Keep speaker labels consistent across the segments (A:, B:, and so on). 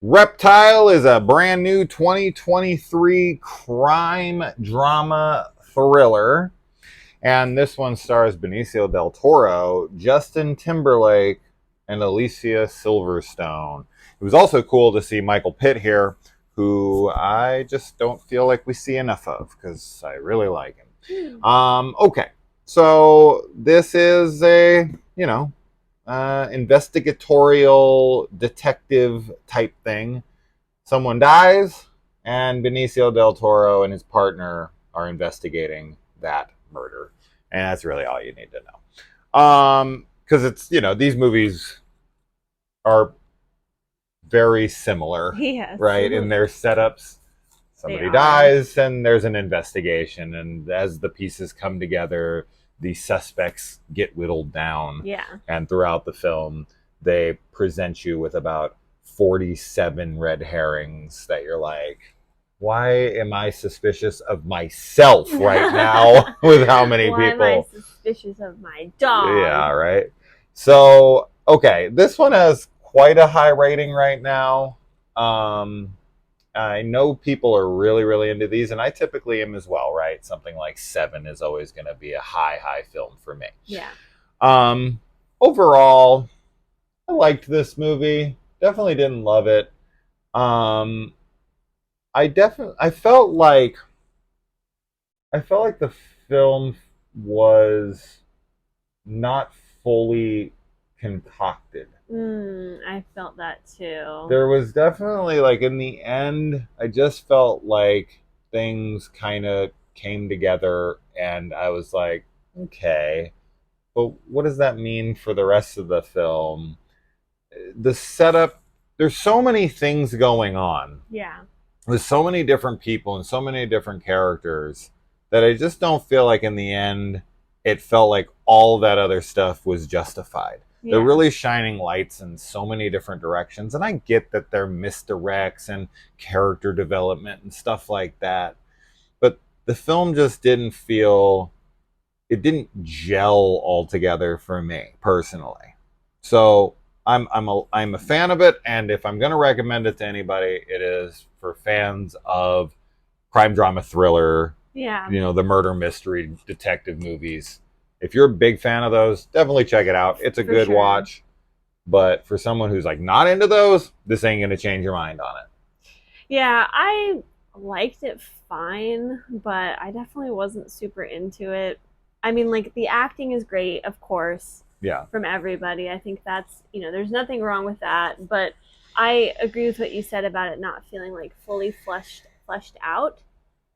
A: Reptile is a brand new 2023 crime drama thriller. And this one stars Benicio Del Toro, Justin Timberlake, and Alicia Silverstone. It was also cool to see Michael Pitt here, who I just don't feel like we see enough of because I really like him. Okay, so this is a, investigatorial detective type thing. Someone dies, and Benicio Del Toro and his partner are investigating that murder. And that's really all you need to know. Because it's, these movies are very similar,
B: Yes.
A: right? In their setups. Somebody dies, and there's an investigation. And as the pieces come together, the suspects get whittled down.
B: Yeah.
A: And throughout the film, they present you with about 47 red herrings that you're like, why am I suspicious of myself right now with how many people?
B: Why am I suspicious of my dog?
A: Yeah, right. So, okay, this one has quite a high rating right now. I know people are really, really into these, and I typically am as well, right? Something like 7 is always going to be a high film for me.
B: Yeah.
A: Overall, I liked this movie. Definitely didn't love it. I felt like the film was not fully concocted.
B: I felt that too.
A: There was definitely, like, in the end, I just felt like things kind of came together, and I was like, okay, but what does that mean for the rest of the film? The setup, there's so many things going on.
B: Yeah.
A: With so many different people and so many different characters that I just don't feel like in the end it felt like all that other stuff was justified. Yeah. They're really shining lights in so many different directions, and I get that they're misdirects and character development and stuff like that, but the film just didn't gel altogether for me personally. So I'm a fan of it, and if I'm going to recommend it to anybody, it is for fans of crime drama thriller, the murder mystery detective movies. If you're a big fan of those, definitely check it out. It's a good watch. But for someone who's like not into those, this ain't going to change your mind on it.
B: Yeah, I liked it fine, but I definitely wasn't super into it. I mean, like, the acting is great, of course.
A: Yeah.
B: From everybody. I think that's, there's nothing wrong with that, but I agree with what you said about it not feeling like fully fleshed out.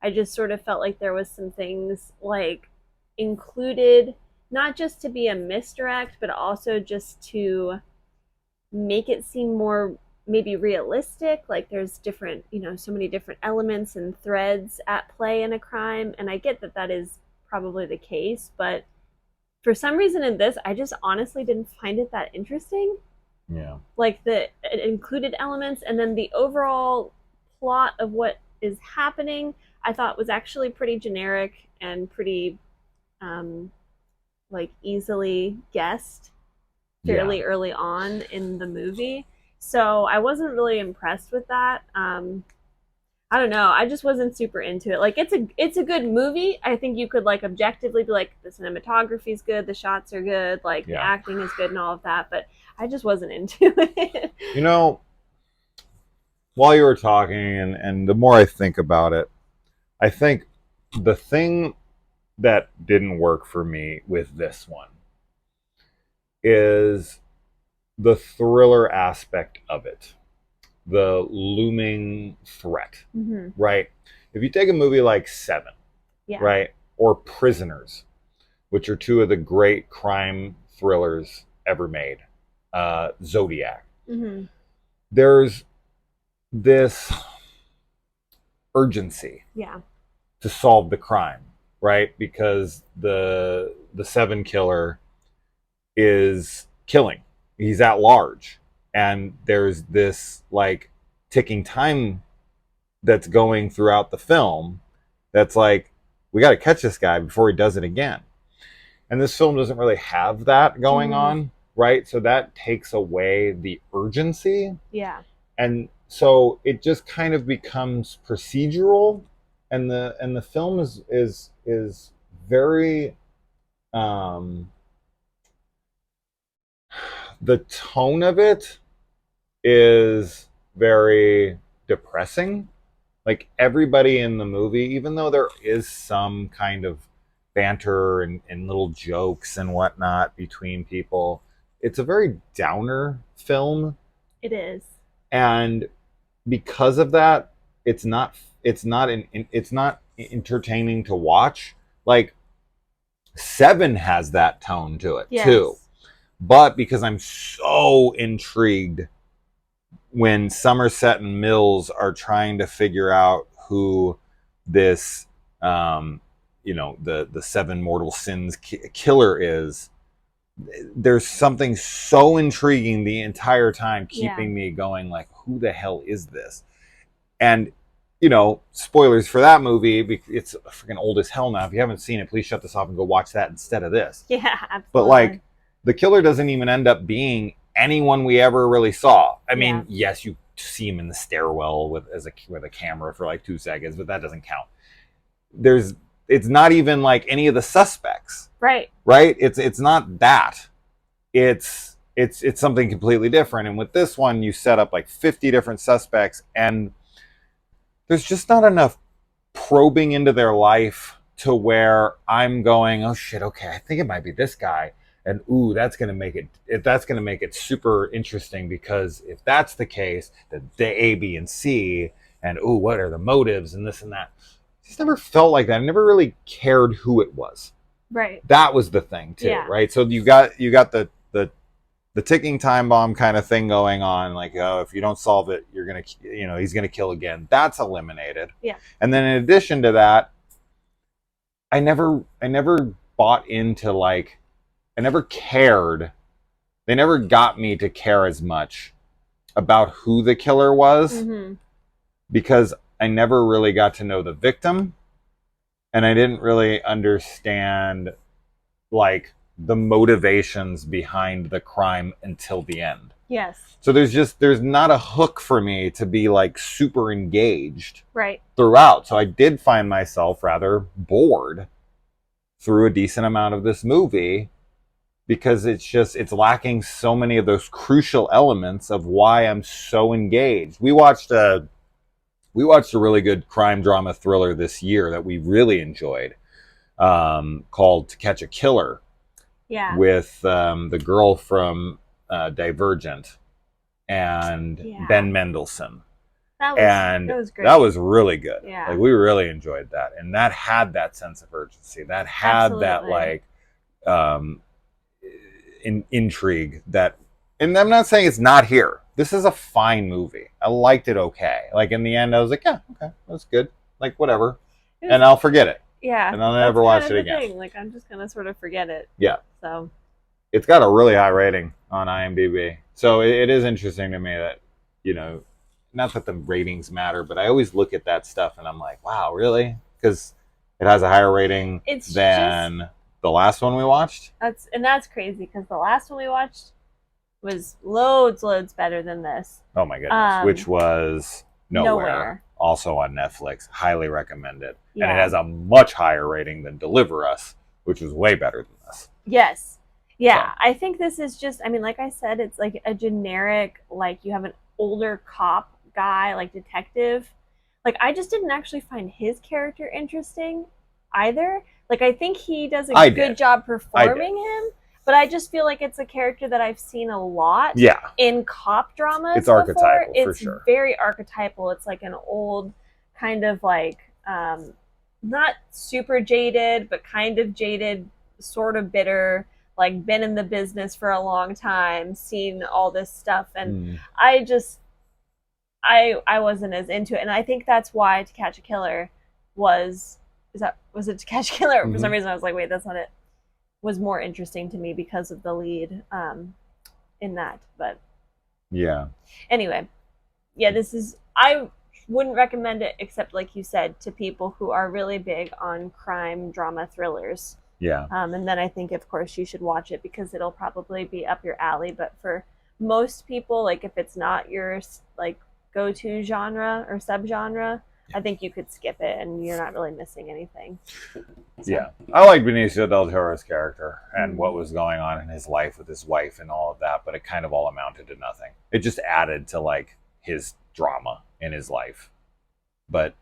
B: I just sort of felt like there was some things like included, not just to be a misdirect, but also just to make it seem more maybe realistic. Like, there's different, so many different elements and threads at play in a crime, and I get that that is probably the case, but for some reason in this, I just honestly didn't find it that interesting.
A: Yeah.
B: Like, the included elements and then the overall plot of what is happening, I thought was actually pretty generic and pretty, like, easily guessed fairly early on in the movie. So I wasn't really impressed with that. I don't know. I just wasn't super into it. Like, it's a good movie. I think you could, like, objectively be like, the cinematography is good, the shots are good, like, the acting is good and all of that, but I just wasn't into it.
A: While you were talking, and the more I think about it, I think the thing that didn't work for me with this one is the thriller aspect of it. The looming threat, right? If you take a movie like 7, right, or Prisoners, which are 2 of the great crime thrillers ever made, Zodiac, there's this urgency to solve the crime, right? Because the 7 killer is killing. He's at large. And there's this, like, ticking time that's going throughout the film that's like, we got to catch this guy before he does it again. And this film doesn't really have that going on, right? So that takes away the urgency.
B: Yeah.
A: And so it just kind of becomes procedural, and the film is very um the tone of it is very depressing. Like everybody in the movie, even though there is some kind of banter and little jokes and whatnot between people, it's a very downer film.
B: It is.
A: And because of that, it's not entertaining to watch. Like Seven has that tone to it too.
B: Yes.
A: But because I'm so intrigued when Somerset and Mills are trying to figure out who this, the seven mortal sins killer is, there's something so intriguing the entire time, keeping me going. Like, who the hell is this? And spoilers for that movie. It's freaking old as hell now. If you haven't seen it, please shut this off and go watch that instead of this.
B: Yeah, absolutely.
A: But like, the killer doesn't even end up being anyone we ever really saw. I mean, yes, you see him in the stairwell with a camera for like 2 seconds, but that doesn't count. It's not even like any of the suspects.
B: Right.
A: It's not that. It's something completely different. And with this one, you set up like 50 different suspects, and there's just not enough probing into their life to where I'm going, oh shit, okay, I think it might be this guy. And ooh, that's gonna make it super interesting, because if that's the case, the A, B, and C, and ooh, what are the motives and this and that. I just never felt like that. I never really cared who it was.
B: Right.
A: That was the thing too, right? So you got the ticking time bomb kind of thing going on. Like, oh, if you don't solve it, you're gonna, he's gonna kill again. That's eliminated.
B: Yeah.
A: And then in addition to that, I never bought into like. I never cared. They never got me to care as much about who the killer was, because I never really got to know the victim, and I didn't really understand like the motivations behind the crime until the end.
B: Yes.
A: So there's not a hook for me to be like super engaged
B: throughout.
A: So I did find myself rather bored through a decent amount of this movie, because it's lacking so many of those crucial elements of why I'm so engaged. We watched a really good crime drama thriller this year that we really enjoyed, called To Catch a Killer.
B: Yeah.
A: With the girl from Divergent and Ben Mendelsohn. That was great. That was really good.
B: Yeah.
A: Like, we really enjoyed that. And that had that sense of urgency. That had that like intrigue that, and I'm not saying it's not here. This is a fine movie. I liked it okay. Like, in the end, I was like, yeah, okay, that's good. Like, whatever. And I'll forget it.
B: Yeah.
A: And I'll never watch it again.
B: Thing. Like, I'm just gonna sort of forget it.
A: Yeah.
B: So
A: it's got a really high rating on IMDb. So it is interesting to me that, not that the ratings matter, but I always look at that stuff and I'm like, wow, really? Because it has a higher rating than the last one we watched.
B: That's crazy, because the last one we watched was loads better than this.
A: Oh my goodness. Which was Nowhere. Also on Netflix. Highly recommend it. Yeah. And it has a much higher rating than Deliver Us, which was way better than this.
B: Yes. Yeah. So. I think this is just, I mean, like I said, it's like a generic, like, you have an older cop guy, like detective. Like, I just didn't actually find his character interesting either. Like, I think he does a good job performing him, but I just feel like it's a character that I've seen a lot in cop dramas.
A: It's archetypal, for sure.
B: It's very archetypal. It's like an old kind of like, not super jaded, but kind of jaded, sort of bitter, like been in the business for a long time, seen all this stuff. And I wasn't as into it. And I think that's why To Catch a Killer was it To Catch a Killer? For some reason I was like, wait, that's not it. Was more interesting to me because of the lead in that. But
A: yeah.
B: Anyway, yeah, I wouldn't recommend it, except like you said, to people who are really big on crime drama thrillers.
A: Yeah.
B: And then I think, of course, you should watch it because it'll probably be up your alley. But for most people, like, if it's not your like go-to genre or subgenre, I think you could skip it and you're not really missing anything. So.
A: Yeah, I like Benicio Del Toro's character and what was going on in his life with his wife and all of that, but it kind of all amounted to nothing. It just added to like his drama in his life, but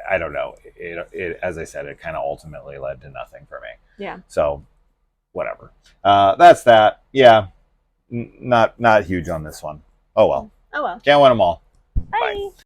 A: I don't know. It as I said, it kind of ultimately led to nothing for me.
B: Yeah.
A: So, whatever. That's that. Yeah, not huge on this one. Oh well.
B: Oh well.
A: Can't win them all.
B: Bye. Bye.